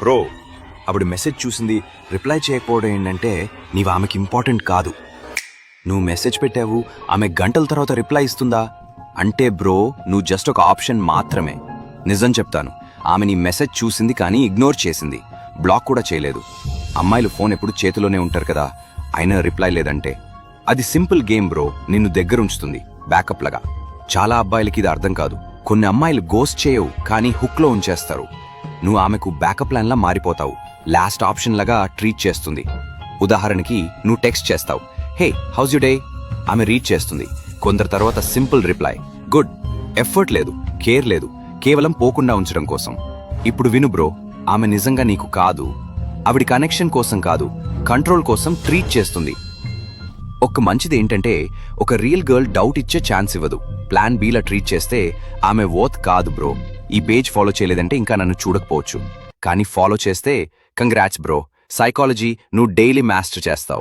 Bro ఆవిడ message చూసింది, reply చేయకపోవడం ఏంటంటే నీవు ఆమెకి ఇంపార్టెంట్ కాదు. నువ్వు మెసేజ్ పెట్టావు, ఆమె గంటల తర్వాత రిప్లై ఇస్తుందా అంటే బ్రో నువ్వు జస్ట్ ఒక ఆప్షన్ మాత్రమే. నిజం చెప్తాను, ఆమె నీ మెసేజ్ చూసింది కానీ ఇగ్నోర్ చేసింది, బ్లాక్ కూడా చేయలేదు. అమ్మాయిలు ఫోన్ ఎప్పుడు చేతిలోనే ఉంటారు కదా, అయినా రిప్లై లేదంటే అది సింపుల్ గేమ్ బ్రో, నిన్ను దగ్గరుంచుతుంది బ్యాకప్ లాగా. చాలా అబ్బాయిలకి ఇది అర్థం కాదు. కొన్ని అమ్మాయిలు గోస్ట్ చేయవు కానీ హుక్లో ఉంచేస్తారు. నువ్వు ఆమెకు బ్యాకప్ ప్లాన్లా మారిపోతావు, లాస్ట్ ఆప్షన్ లాగా ట్రీట్ చేస్తుంది. ఉదాహరణకి నువ్వు టెక్స్ట్ చేస్తావు, హే హౌస్ యు డే, ఆమె రీడ్ చేస్తుంది. కొందరు తర్వాత సింపుల్ రిప్లై, గుడ్. ఎఫర్ట్ లేదు, కేర్ లేదు, కేవలం పోకుండా ఉంచడం కోసం. ఇప్పుడు విను బ్రో, ఆమె నిజంగా నీకు కాదు, ఆవిడ కనెక్షన్ కోసం కాదు, కంట్రోల్ కోసం ట్రీట్ చేస్తుంది. ఒక మంచిది ఏంటంటే ఒక రియల్ గర్ల్ డౌట్ ఇచ్చే ఛాన్స్ ఇవ్వదు. ప్లాన్ బీలా ట్రీట్ చేస్తే ఆమె వర్త్ కాదు బ్రో. ఈ పేజ్ ఫాలో చేయలేదంటే ఇంకా నన్ను చూడకపోవచ్చు, కానీ ఫాలో చేస్తే కంగ్రాట్స్ బ్రో. సైకాలజీ నువ్వు డైలీ మాస్టర్ చేస్తావు.